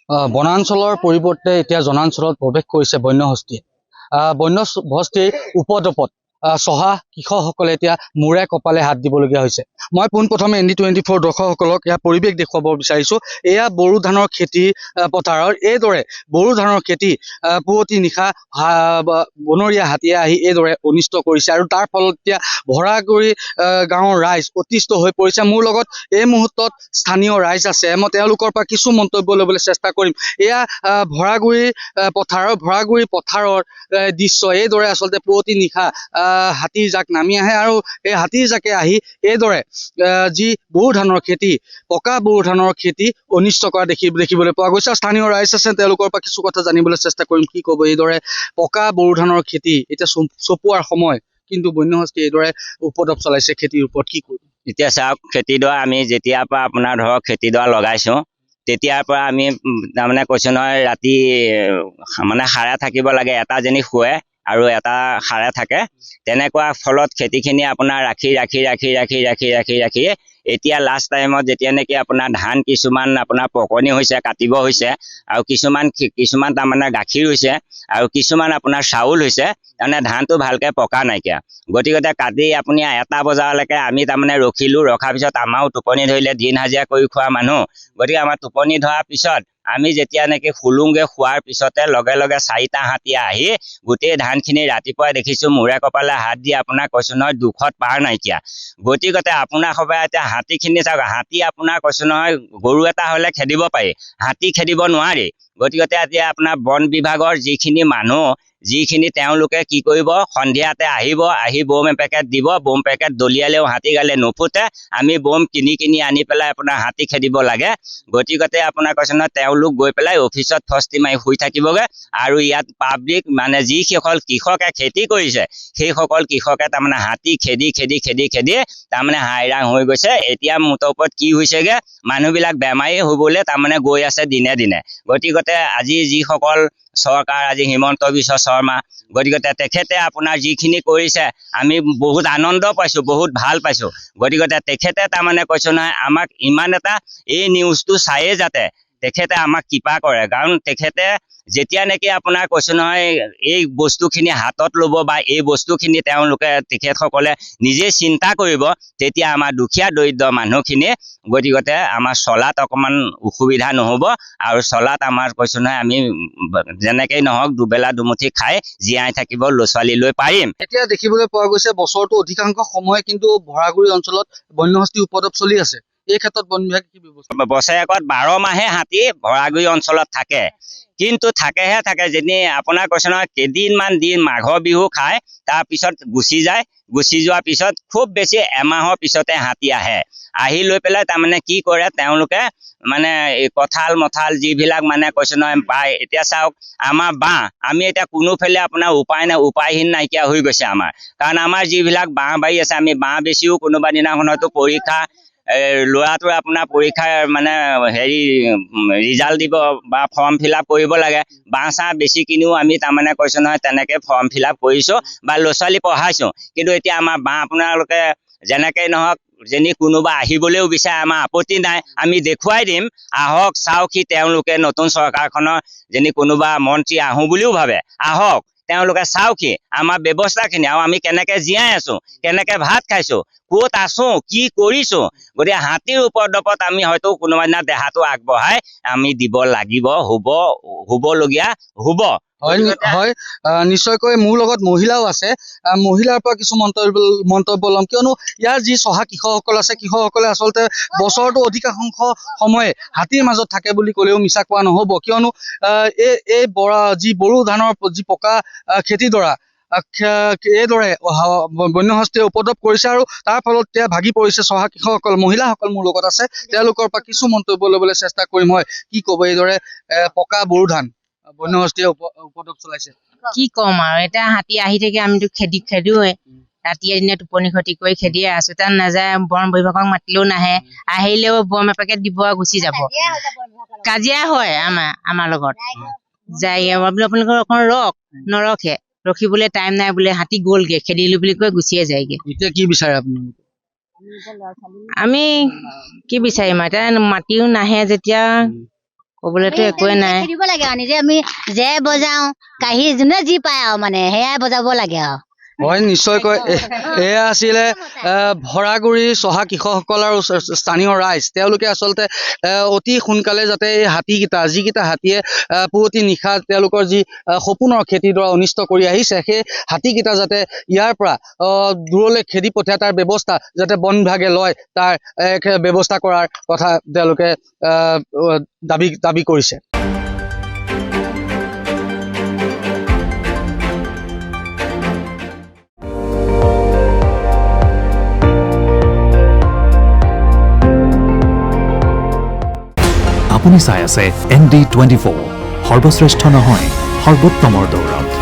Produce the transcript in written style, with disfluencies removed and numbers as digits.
বনাঞ্চলৰ পৰিৱৰ্তে এতিয়া জনাঞ্চলত প্ৰৱেশ কৰিছে বন্যহস্তীয়ে। বন্যহস্তীৰ উপদ্ৰৱত চহা কৃষকসকলে এতিয়া মূৰে কপালে হাত দিবলগীয়া হৈছে। মই পোনপ্ৰথমে ND24 দৰ্শকসকলক ইয়াৰ পৰিৱেশ দেখুৱাব বিচাৰিছো। এয়া বড়ো ধানৰ খেতি পথাৰৰ এইদৰে বড়ো ধানৰ খেতি পুৱতি নিশা বনৰীয়া হাতীয়ে আহি এইদৰে অনিষ্ট কৰিছে আৰু তাৰ ফলত এতিয়া ভৰাগুৰি গাঁৱৰ ৰাইজ অতিষ্ঠ হৈ পৰিছে। মোৰ লগত এই মুহূৰ্তত স্থানীয় ৰাইজ আছে, মই তেওঁলোকৰ পৰা কিছু মন্তব্য ল'বলৈ চেষ্টা কৰিম। এয়া ভৰাগুৰি পথাৰৰ দৃশ্য। এইদৰে আচলতে পুৱতি নিশা হাতীৰ জাক নামি আহে আৰু এই হাতীৰ জাকে আহি এইদৰে যি বড়ো ধানৰ খেতি, পকা বড়ো ধানৰ খেতি অনিষ্ট কৰা দেখিবলৈ পোৱা গৈছে। স্থানীয় ৰাইজ আছে, তেওঁলোকৰ পৰা কিছু কথা জানিবলৈ চেষ্টা কৰিম। কি ক'ব? এইদৰে পকা বড়ো ধানৰ খেতি এতিয়া চপোৱাৰ সময়, কিন্তু বন্যহস্তীয়ে এইদৰে উপদ্ৰৱ চলাইছে খেতিৰ ওপৰত। কি কৰিব? এতিয়া চাওক, খেতিডৰা আমি যেতিয়াৰ পৰা আপোনাৰ ধৰক খেতিডৰা লগাইছোঁ তেতিয়াৰ পৰা আমি তাৰমানে কৈছোঁ নহয়, ৰাতি মানে সাৰে থাকিব লাগে, এটা যেনি শুৱে আৰু এটা সাৰে থাকে। তেনেকুৱা ফলত খেতিখিনি আপোনাৰ ৰাখি এতিয়া লাষ্ট টাইমত যেতিয়া নেকি আপোনাৰ ধান কিছুমান আপোনাৰ পকনি হৈছে, কাটিব হৈছে, আৰু কিছুমান তাৰমানে গাখীৰ হৈছে আৰু কিছুমান আপোনাৰ চাউল হৈছে, তাৰমানে ধানটো ভালকে পকা নাইকিয়া। গতিকে কাটি আপুনি 1 বজালৈকে আমি তাৰমানে ৰখাৰ পিছত আমাৰো টোপনি ধৰিলে, দিন হাজিৰা কৰি খোৱা মানুহ। গতিকে আমাৰ টোপনি ধৰাৰ পিছত আমি যেতিয়া নেকি শুলোংগে, শোৱাৰ পিছতে লগে 4টা হাতী আহি গোটেই ধানখিনি ৰাতিপুৱাই দেখিছোঁ মূৰে কপালে হাত দি আপোনাক কৈছোঁ নহয় দুখত পাৰ নাইকিয়া। গতিকে আপোনাৰ সবাই এতিয়া হাতীখিনি চাওক, হাতী আপোনাৰ কৈছোঁ নহয় গৰু এটা হ'লে খেদিব পাৰি, হাতী খেদিব নোৱাৰি। গতিকে এতিয়া আপোনাৰ বন বিভাগৰ যিখিনি তেওঁলোকে কি কৰিব, সন্ধিয়াতে আহি বোম এপেকেট দিব, বোম পেকেট দলিয়ালেও হাতী গালে নুফুটে। আমি বোম কিনি আনি পেলাই আপোনাৰ হাতী খেদিব লাগে। গতিকে আপোনাৰ কৈছে নহয়, তেওঁলোক গৈ পেলাই অফিচত ফস্তি মাৰি শুই থাকিবগে আৰু ইয়াত পাব্লিক মানে যিসকল কৃষকে খেতি কৰিছে সেইসকল কৃষকে তাৰমানে হাতী খেদি তাৰমানে হাইৰাং হৈ গৈছে। এতিয়া মুঠৰ ওপৰত কি হৈছেগে, মানুহবিলাক বেমাৰী হ'বলৈ তাৰমানে গৈ আছে দিনে। গতিকে আজি যিসকল চৰকাৰ, আজি হিমন্ত বিশ্ব শৰ্মা, গতিকে তেখেতে আপোনাৰ যিখিনি কৰিছে আমি বহুত আনন্দ পাইছোঁ, বহুত ভাল পাইছোঁ। গতিকে তেখেতে তাৰমানে কৈছোঁ নহয়, আমাক ইমান এটা এই নিউজটো চায়ে যাতে তেখেতে আমাক কৃপা কৰে। কাৰণ তেখেতে যেতিয়া নেকি আপোনাৰ কৈছোঁ নহয় এই বস্তুখিনি হাতত ল'ব বা এই বস্তুখিনি তেখেতসকলে নিজে চিন্তা কৰিব, তেতিয়া আমাৰ দুখীয়া দৰিদ্ৰ মানুহখিনি গতিকে আমাৰ চলাত অকণমান অসুবিধা নহ'ব আৰু চলাত আমাৰ কৈছোঁ নহয় আমি যেনেকেই নহওক দুবেলা দুমুঠি খাই জীয়াই থাকিব ল'ৰা-ছোৱালী লৈ পাৰিম। এতিয়া দেখিবলৈ পোৱা গৈছে বছৰটো অধিকাংশ সময় কিন্তু ভৰাগুৰি অঞ্চলত বন্যহস্তী উপদ্ৰৱ চলি আছে। এই ক্ষেত্ৰত বন বিভাগে কি ব্যৱস্থা? বছৰেকত 12 মাহে হাতী ভৰাগুৰি অঞ্চলত থাকে, কিন্তু থাকেহে থাকে। যেনে আপোনাৰ কৈছে নহয় কেইদিনমান দিন মাঘৰ বিহু খায়, তাৰপিছত গুচি যোৱাৰ পিছত খুব বেছি এমাহৰ পিছতে হাতী আহি লৈ পেলাই তাৰমানে কি কৰে তেওঁলোকে, মানে এই কঁঠাল যিবিলাক মানে কৈছে নহয় পায়। এতিয়া চাওক, আমাৰ বাঁহ আমি এতিয়া কোনোফালে আপোনাৰ উপায়হীন নাইকিয়া হৈ গৈছে আমাৰ। কাৰণ আমাৰ যিবিলাক বাঁহ বাৰী আছে, আমি বাঁহ বেছিও কোনোবা দিনাখন হয়তো পৰীক্ষা ল'ৰাটোৰ আপোনাৰ পৰীক্ষাৰ মানে ৰিজাল্ট দিব বা ফৰ্ম ফিল-আপ কৰিব লাগে, বাঁহ চাহ বেছি কিনিও আমি তাৰমানে কৈছোঁ নহয় তেনেকৈ ফৰ্ম ফিল-আপ কৰিছোঁ বা ল'ৰা-ছোৱালী পঢ়াইছোঁ। কিন্তু এতিয়া আমাৰ বাঁহ আপোনালোকে যেনেকেই নহওক, যেনি কোনোবা আহিবলৈও বিচাৰে, আমাৰ আপত্তি নাই, আমি দেখুৱাই দিম, আহক চাওকহি। তেওঁলোকে নতুন চৰকাৰখনৰ যেনি কোনোবা মন্ত্ৰী আহোঁ বুলিও ভাবে, আহক তেওঁলোকে চাওকহি আমাৰ ব্যৱস্থাখিনি, আৰু আমি কেনেকে জীয়াই আছোঁ, কেনেকে ভাত খাইছোঁ, ক'ত আছোঁ, কি কৰিছোঁ। গতিকে হাতীৰ উপদ্ৰৱত আমি হয়তো কোনোবা দিনা দেহাটো আগবঢ়াই আমি দিব লাগিব, হ'বলগীয়া হ'ব। হয়, নিশ্চয়কৈ মোৰ লগত মহিলাও আছে। মহিলাৰ পৰা কিছু মন্তব্য ল'ম, কিয়নো ইয়াৰ যি চহা কৃষকসকল আছে, কৃষকসকলে আচলতে বছৰটো অধিকাংশ সময়ে হাতীৰ মাজত থাকে বুলি ক'লেও মিছা কোৱা নহ'ব। কিয়নো এই যি বড়ো ধানৰ যি পকা খেতিডৰা এইদৰে বন্যহস্তীয়ে উপদ্ৰৱ কৰিছে আৰু তাৰ ফলত এতিয়া ভাগি পৰিছে চহা কৃষকসকল। মহিলাসকল মোৰ লগত আছে, তেওঁলোকৰ পৰা কিছু মন্তব্য ল'বলৈ চেষ্টা কৰিম। হয়, কি ক'ব? এইদৰে পকা বড়ো ধান বন্যহস্তীয়ে উপদ্ৰৱ চলাইছে। কি কম আৰু, এতিয়া হাতী আহি থাকে, আমিতো খেদোৱে ৰাতিয়ে দিনে টোপনি ক্ষতি কৰি খেদিয়ে আছো। তাত নাযায়, বন বিভাগক মাতিলেও নাহে, আহিলেও বম এপেকেট দিব আৰু গুচি যাব। কাজিয়া হয় আমাৰ লগত, যাই বোলে আপোনালোকৰ অকণ নৰখে, ৰখিবলৈ টাইম নাই বোলে, হাতী গ'লগে, খেদিলো বুলি কৈ গুচিয়ে যায়গে। এতিয়া কি বিচাৰে আপোনালোকে? আমি কি বিচাৰিম, এতিয়া মাতিও নাহে যেতিয়া ক'বলৈতো একোৱে নাই। খেদিব লাগে আৰু নিজে আমি যে বজাওঁ কাঁহী যোনে যি পায় আৰু মানে সেয়াই বজাব লাগে আৰু হয় নিশ্চয়কৈ এয়া আছিলে ভৰাগুৰি চহা কৃষকসকল আৰু স্থানীয় ৰাইজ তেওঁলোকে আচলতে অতি সোনকালে যাতে এই হাতীকেইটা যিকেইটা হাতীয়ে পুৱতি নিশা তেওঁলোকৰ যি সপোনৰ খেতিডৰা অনিষ্ট কৰি আহিছে সেই হাতীকেইটা যাতে ইয়াৰ পৰা দূৰলৈ খেদি পঠিয়াই তাৰ ব্যৱস্থা যাতে বন বিভাগে লয় তাৰ ব্যৱস্থা কৰাৰ কথা তেওঁলোকে দাবী কৰিছে। আপুনি চাই আছে ND24 সৰ্বশ্ৰেষ্ঠ নহয় সৰ্বোত্তমৰ দৌৰত।